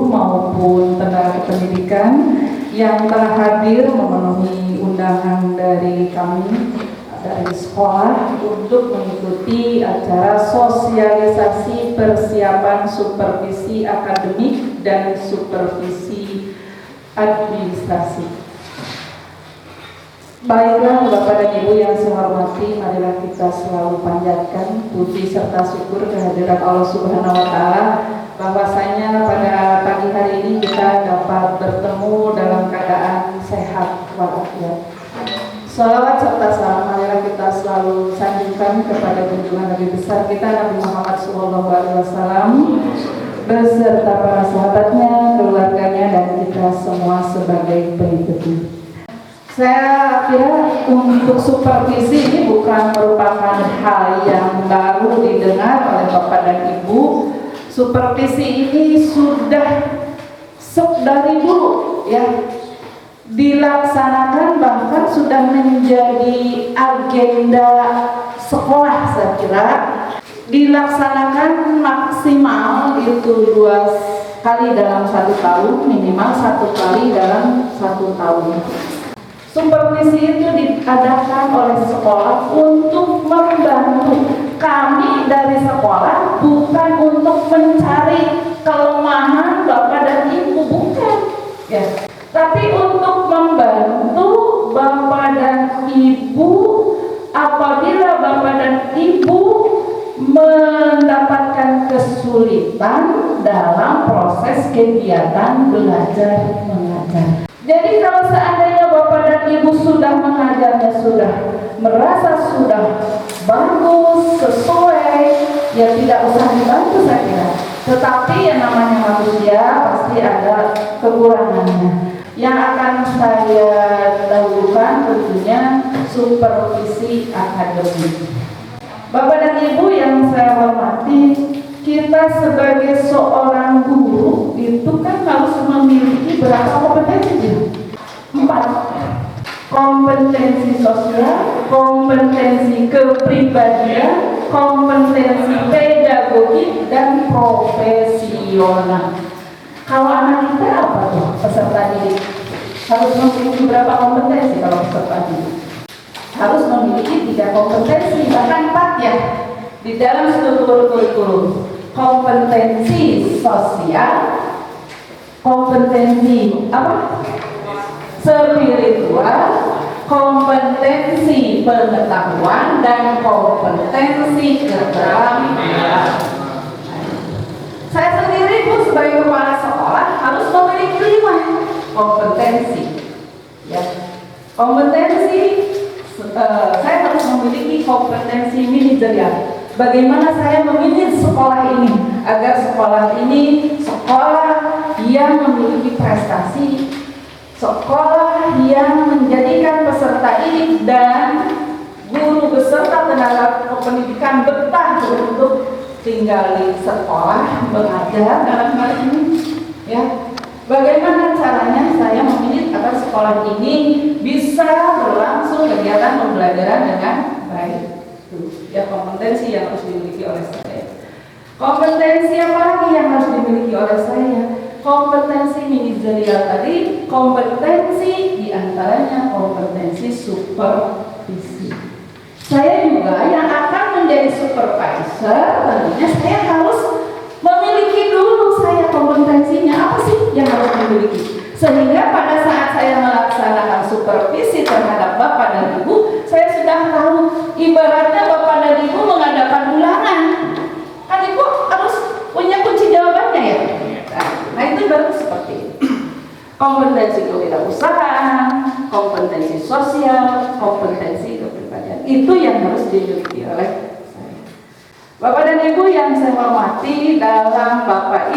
guru maupun tenaga pendidikan yang telah hadir memenuhi undangan dari kami dari sekolah untuk mengikuti acara sosialisasi persiapan supervisi akademik dan supervisi administrasi. Baiklah Bapak dan Ibu yang saya hormati, marilah kita selalu panjatkan puji serta syukur kehadirat Allah Subhanahu wa Ta'ala bahwasanya pada pagi hari ini kita dapat bertemu dalam keadaan sehat walafiat. Shalawat serta salam marilah kita selalu sanjungkan kepada junjungan Nabi besar kita Nabi Muhammad SAW beserta para sahabatnya, keluarganya, dan kita semua sebagai pengikutnya. Saya kira untuk supervisi ini bukan merupakan hal yang baru didengar oleh Bapak dan Ibu. Supervisi ini sudah dari dulu ya dilaksanakan, bahkan sudah menjadi agenda sekolah. Saya kira dilaksanakan maksimal itu 2 kali dalam 1 tahun, minimal 1 kali dalam 1 tahun. Supervisi itu diadakan oleh sekolah untuk membantu kami dari sekolah, bukan untuk mencari kelemahan Bapak dan Ibu, bukan ya, tapi untuk membantu Bapak dan Ibu apabila Bapak dan Ibu mendapatkan kesulitan dalam proses kegiatan belajar mengajar. Jadi kalau seandainya Bapak dan Ibu sudah mengajarnya, sudah merasa sudah bagus, sesuai, ya tidak usah dibantu saya kira. Tetapi yang namanya manusia pasti ada kekurangannya. Yang akan saya dahulukan tentunya supervisi akademik. Bapak dan Ibu yang saya hormati, kita sebagai seorang guru itu kan harus memiliki berapa kompetensi? 4. Kompetensi sosial, kompetensi kepribadian, kompetensi pedagogik, dan profesional. Kalau anak kita apa tuh peserta didik? Harus memiliki berapa kompetensi kalau peserta didik? Harus memiliki 3 kompetensi, bahkan 4 ya di dalam struktur kurikulum. Kompetensi sosial, kompetensi apa? Spiritual, kompetensi pengetahuan, dan kompetensi keterampilan. Saya sendiri pun sebagai kepala sekolah harus memiliki 5 kompetensi. Ya, kompetensi saya harus memiliki kompetensi manajerial. Bagaimana saya memilih sekolah ini agar sekolah ini sekolah yang memiliki prestasi, sekolah yang menjadikan peserta didik dan guru beserta tenaga pendidikan betah untuk tinggal di sekolah mengajar dalam hal ini. Ya, bagaimana caranya saya memilih agar sekolah ini bisa berlangsung kegiatan pembelajaran dengan baik? Ya, kompetensi yang harus dimiliki oleh saya. Kompetensi apa lagi yang harus dimiliki oleh saya? Kompetensi manajerial tadi, kompetensi diantaranya kompetensi supervisi. Saya juga yang akan menjadi supervisor, tentunya saya harus memiliki dulu saya kompetensinya apa sih yang harus dimiliki, sehingga pada saat saya melaksanakan supervisi terhadap Bapak dan Ibu, saya sudah tahu. Ibaratnya Bapak dan Ibu mengadakan ulangan, kan Ibu harus punya kunci jawabannya ya. Nah itu baru seperti ini. Kompetensi kewirausahaan, kompetensi sosial, kompetensi kepribadian, itu yang harus dimiliki oleh saya. Bapak dan Ibu yang saya hormati, dalam Bapak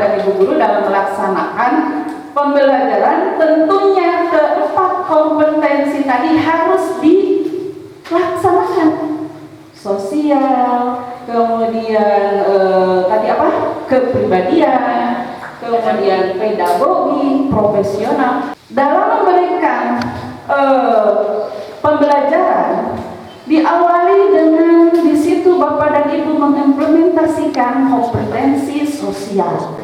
dan Ibu guru dalam melaksanakan pembelajaran, tentunya keempat kompetensi tadi harus dilaksanakan. Sosial, kemudian kepribadian, kemudian pedagogi, profesional. Dalam memberikan pembelajaran, diawali dengan di situ Bapak dan Ibu mengimplementasikan kompetensi sosial.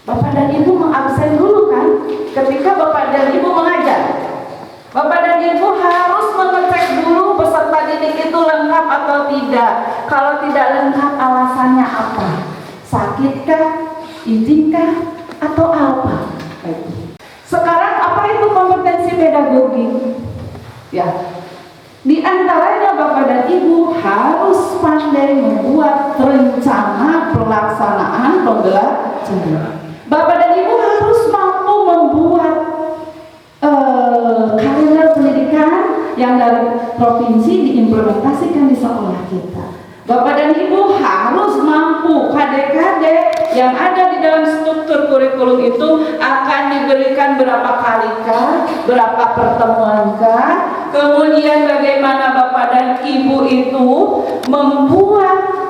Bapak dan Ibu mengabsen dulu kan ketika Bapak dan Ibu mengajar. Bapak dan Ibu harus mengecek dulu peserta didik itu lengkap atau tidak. Kalau tidak lengkap, alasannya apa? Sakitkah, izinkah, atau apa? Sekarang apa itu kompetensi pedagogi? Ya, di antaranya Bapak dan Ibu harus pandai membuat rencana pelaksanaan pembelajaran. Bapak dan Ibu harus mampu membuat kalender pendidikan yang dari provinsi diimplementasikan di sekolah kita. Bapak dan Ibu harus mampu KD-KD yang ada di dalam struktur kurikulum itu akan diberikan berapa kalikah, berapa pertemuankah, kemudian bagaimana Bapak dan Ibu itu membuat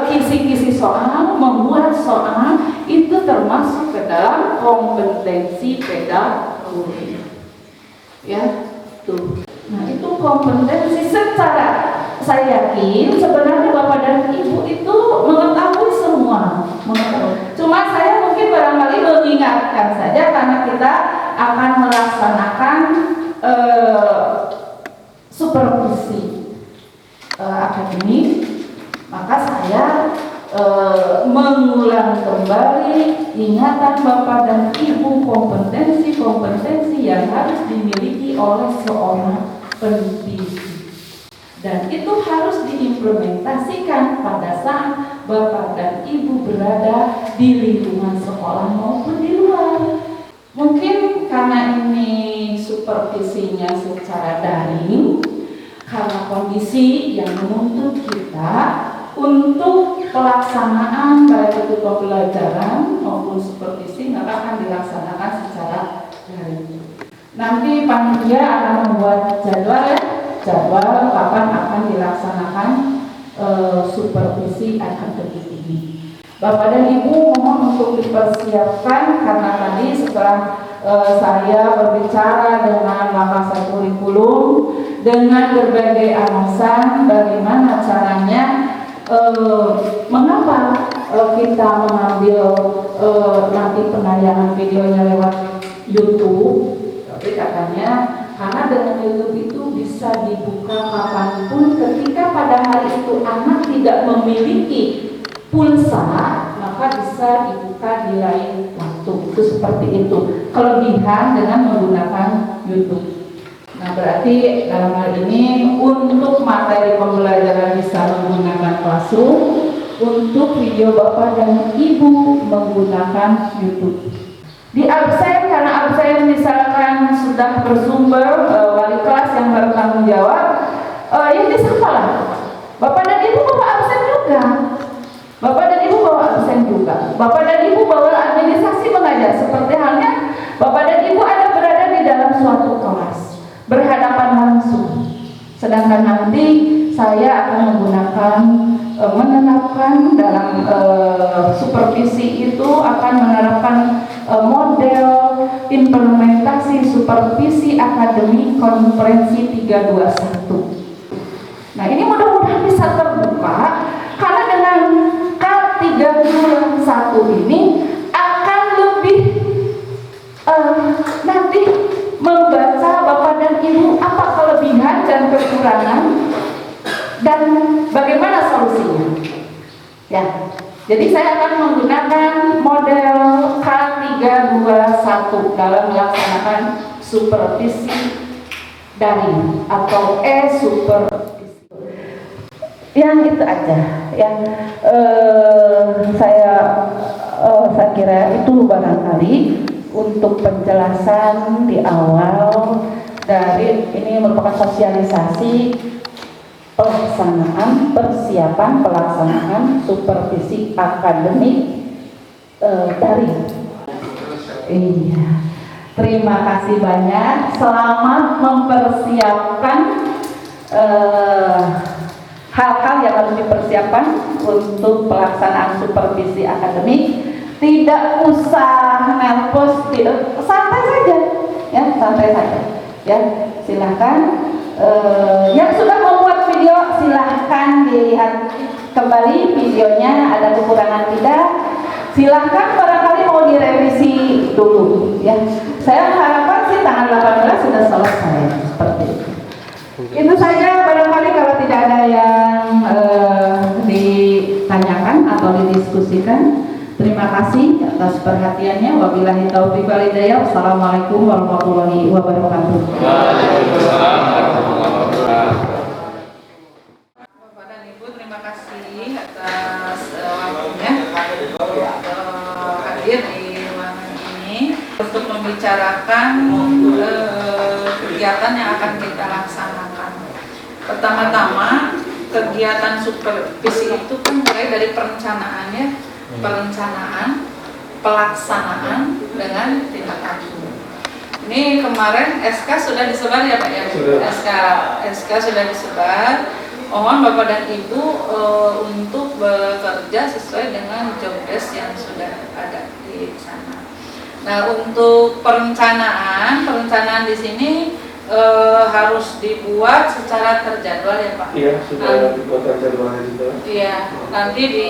kisi-kisi soal, membuat soal, itu termasuk ke dalam kompetensi pedagogi. Ya, tuh. Nah, itu kompetensi secara saya yakin sebenarnya Bapak dan Ibu itu mengetahui semua. Cuma saya mungkin barangkali mengingatkan saja karena kita akan melaksanakan supervisi akademik, maka saya mengulang kembali ingatan Bapak dan Ibu kompetensi yang harus dimiliki oleh seorang pendidik, dan itu harus diimplementasikan pada saat Bapak dan Ibu berada di lingkungan sekolah maupun di luar. Mungkin karena ini supervisinya secara daring, karena kondisi yang menuntut kita untuk pelaksanaan baik itu pembelajaran maupun supervisi, maka akan dilaksanakan secara daring. Nanti panitia akan membuat jadwal kapan akan dilaksanakan supervisi akademik ini. Bapak dan Ibu mohon untuk dipersiapkan, karena tadi setelah saya berbicara dengan Makassar kurikulum dengan berbagai alasan bagaimana caranya, mengapa kita mengambil nanti penayangan videonya lewat YouTube. Tapi katanya karena dengan YouTube itu bisa dibuka kapanpun, ketika pada hari itu anak tidak memiliki pulsa, maka bisa dibuka di lain waktu. Itu seperti itu kelebihan dengan menggunakan YouTube. Nah, berarti dalam hal ini untuk materi pembelajaran bisa menggunakan Classroom, untuk video Bapak dan Ibu menggunakan YouTube. Di absen, karena absen misalkan sudah bersumber wali kelas yang bertanggung jawab, yang disampalah Bapak dan Ibu bawa absen juga. Bapak dan Ibu bawa absen juga. Bapak dan Ibu bawa administrasi mengajar, seperti halnya Bapak dan Ibu ada berada di dalam suatu kelas, berhadapan langsung. Sedangkan nanti saya akan menggunakan menerapkan dalam supervisi itu akan menerapkan model implementasi supervisi akademik konferensi 321. Nah, ini mudah-mudahan bisa terbuka, karena dengan K321 ini akan lebih nanti membaca Bapak dan Ibu apa kelebihan dan kekurangan dan bagaimana solusinya. Ya, jadi saya akan menggunakan model K321 dalam melaksanakan supervisi daring atau e-supervisi. Yang itu aja yang saya kira itu barangkali untuk penjelasan di awal dari ini merupakan sosialisasi persiapan pelaksanaan supervisi akademik daring. Iya, terima kasih banyak. Selamat mempersiapkan hal-hal yang harus dipersiapkan untuk pelaksanaan supervisi akademik. Tidak usah nervous, santai saja, ya, santai saja. Ya, silahkan. Yang sudah membuat video silahkan dilihat kembali videonya, ada kekurangan tidak, silahkan barangkali mau perlu direvisi dulu ya. Saya harapkan sih tanggal 18 sudah selesai seperti itu. Itu saja, barangkali kalau tidak ada yang ditanyakan atau didiskusikan. Terima kasih atas perhatiannya. Wabillahi taufiq wal hidayah. Wassalamualaikum warahmatullahi wabarakatuh. Waalaikumsalam warahmatullahi wabarakatuh. Bapak dan Ibu, terima kasih atas waktunya hadir di ruangan ini untuk membicarakan kegiatan yang akan kita laksanakan. Pertama-tama, kegiatan supervisi itu kan mulai dari perencanaan, pelaksanaan dengan tindak lanjut. Ini kemarin SK sudah disebar ya Pak ya? SK sudah disebar. Mohon Bapak dan Ibu untuk bekerja sesuai dengan job desk yang sudah ada di sana. Nah, untuk perencanaan di sini harus dibuat secara terjadwal ya Pak? Iya, sudah dibuat terjadwalnya juga. Iya, nanti di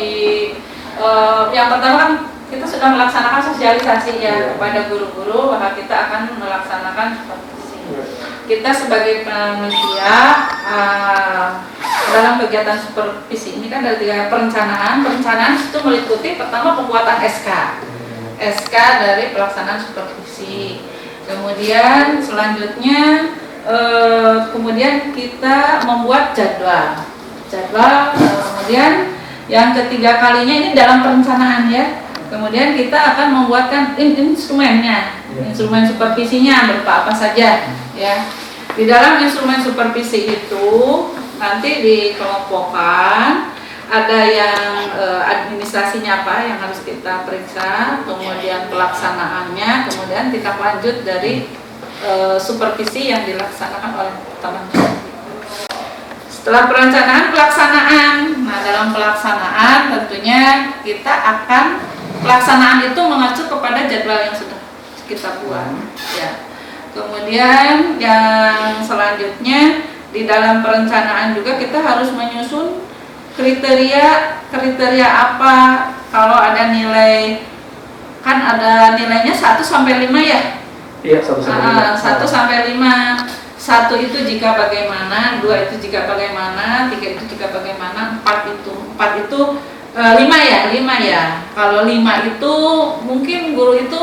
yang pertama kan kita sudah melaksanakan sosialisasi ya kepada guru-guru bahwa kita akan melaksanakan supervisi. Kita sebagai panitia dalam kegiatan supervisi ini kan ada 3 perencanaan itu meliputi pertama pembuatan SK dari pelaksanaan supervisi. Kemudian selanjutnya kemudian kita membuat jadwal, kemudian yang ketiga kalinya ini dalam perencanaan ya. Kemudian kita akan membuatkan instrumennya, instrumen supervisinya berupa apa saja ya. Di dalam instrumen supervisi itu nanti dikelompokkan, ada yang administrasinya apa yang harus kita periksa, kemudian pelaksanaannya, kemudian tindak lanjut dari supervisi yang dilaksanakan oleh teman-teman. Setelah perencanaan, pelaksanaan. Nah, dalam pelaksanaan tentunya kita akan pelaksanaan itu mengacu kepada jadwal yang sudah kita buat. Ya. Kemudian yang selanjutnya di dalam perencanaan juga kita harus menyusun kriteria apa kalau ada nilai, kan ada nilainya 1 sampai 5 ya? Iya, 1 sampai 5. 1 itu jika bagaimana, 2 itu jika bagaimana, 3 itu jika bagaimana, 4 itu 5 ya. Kalau 5 itu mungkin guru itu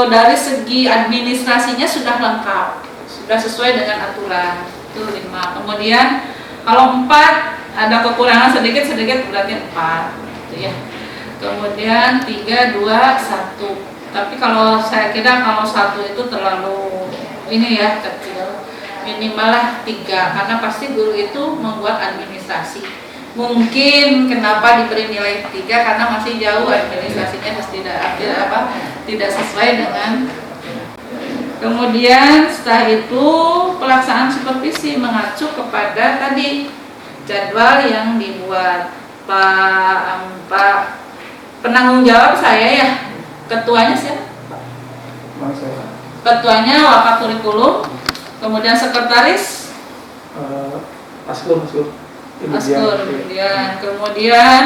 dari segi administrasinya sudah lengkap, sudah sesuai dengan aturan. Itu 5. Kemudian kalau 4 ada kekurangan sedikit berarti 4 gitu ya. Kemudian 3, 2, 1. Tapi kalau saya kira kalau 1 itu terlalu ini ya, kecil, minimal lah 3 karena pasti guru itu membuat administrasi. Mungkin kenapa diberi nilai 3 karena masih jauh administrasinya, tidak sesuai dengan. Kemudian setelah itu pelaksanaan supervisi mengacu kepada tadi jadwal yang dibuat. Pak penanggung jawab saya ya, ketuanya siapa? Ketuanya Wakakurikulum, kemudian sekretaris Askur, kemudian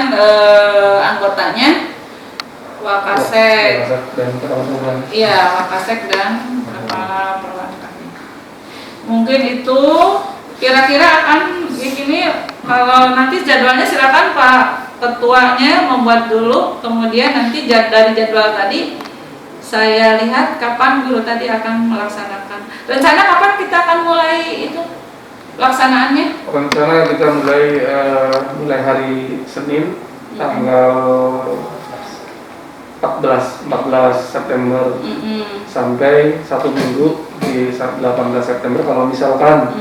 anggotanya Wakasek, Wakasek dan kepala perwakilan. Mungkin itu kira-kira akan begini. Kalau nanti jadwalnya silakan Pak Ketuanya membuat dulu, kemudian nanti dari jadwal tadi saya lihat kapan guru tadi akan melaksanakan. Rencana kapan kita akan mulai itu pelaksanaannya? Rencana kita mulai hari Senin tanggal 14 September sampai 1 minggu di 18 September. Kalau misalkan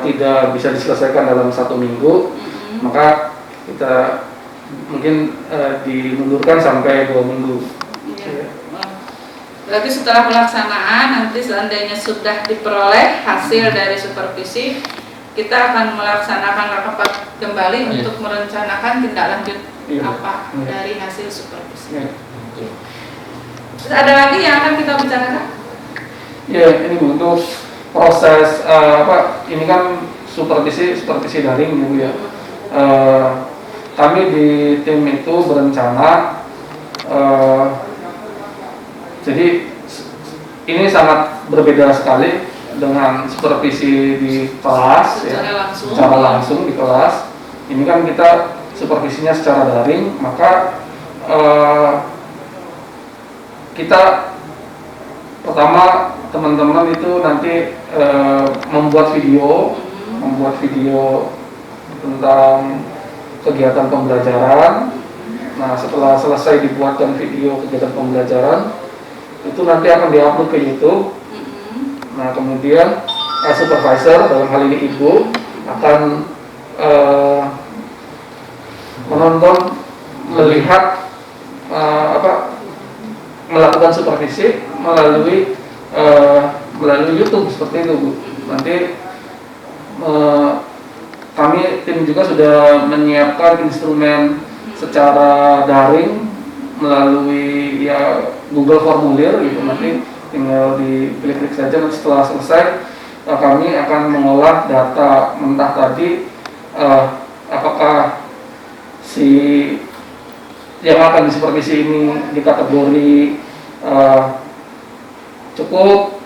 tidak bisa diselesaikan dalam 1 minggu, maka kita mungkin dimundurkan sampai 2 minggu. Berarti setelah pelaksanaan nanti seandainya sudah diperoleh hasil dari supervisi, kita akan melaksanakan rapat kembali untuk merencanakan tindak lanjut dari hasil supervisi. Terus ada lagi yang akan kita bicarakan? Ya, ini untuk proses ini kan supervisi daring ya Bu ya. Kami di tim itu berencana Jadi ini sangat berbeda sekali dengan supervisi di kelas, secara langsung di kelas. Ini kan kita supervisinya secara daring, maka kita pertama teman-teman itu nanti membuat video tentang kegiatan pembelajaran. Nah, setelah selesai dibuatkan video kegiatan pembelajaran, itu nanti akan diupload ke YouTube. Nah, kemudian supervisor, dalam hal ini ibu, akan menonton, melihat melakukan supervisi melalui YouTube seperti itu, Bu. Nanti kami tim juga sudah menyiapkan instrumen secara daring melalui ya Google Formulir gitu. Nanti tinggal diklik-klik saja. Nanti setelah selesai kami akan mengolah data mentah tadi, apakah si yang akan disupervisi ini di kategori cukup,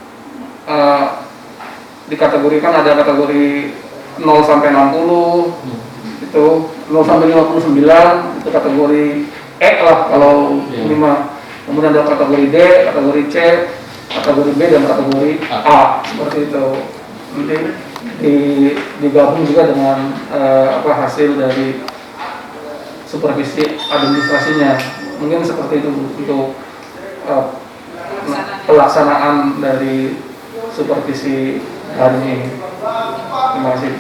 dikategorikan ada kategori 0 sampai 60, itu 0 sampai 59 itu kategori E lah kalau ini mah. Kemudian ada kategori D, kategori C, kategori B dan kategori A seperti itu. Nanti digabung juga dengan hasil dari supervisi administrasinya. Mungkin seperti itu untuk pelaksanaan dari supervisi hari ini. Terima kasih.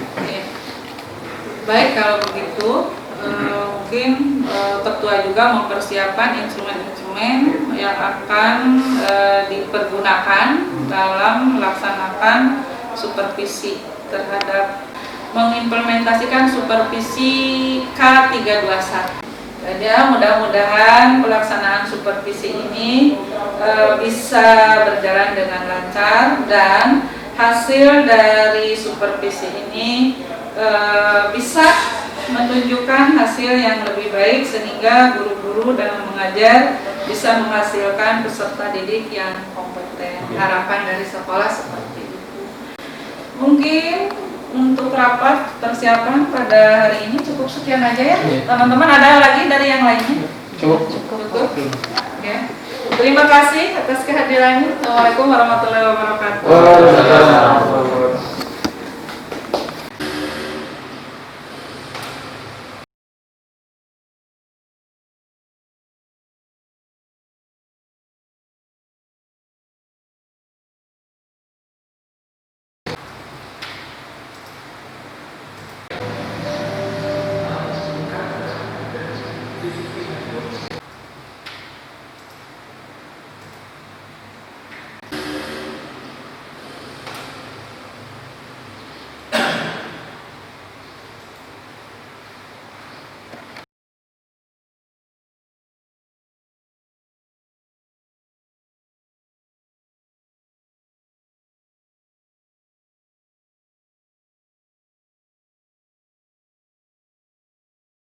Baik, kalau begitu mungkin ketua juga mempersiapkan instrumen-instrumen yang akan dipergunakan dalam melaksanakan supervisi terhadap mengimplementasikan supervisi K321. Jadi mudah-mudahan pelaksanaan supervisi ini bisa berjalan dengan lancar dan hasil dari supervisi ini bisa menunjukkan hasil yang lebih baik sehingga guru-guru dalam mengajar bisa menghasilkan peserta didik yang kompeten. Harapan dari sekolah seperti itu. Mungkin untuk rapat persiapan pada hari ini cukup sekian aja ya. Teman-teman, ada lagi dari yang lainnya? Cukup. Oke. Terima kasih atas kehadirannya. Assalamualaikum warahmatullahi wabarakatuh. Waalaikumsalam.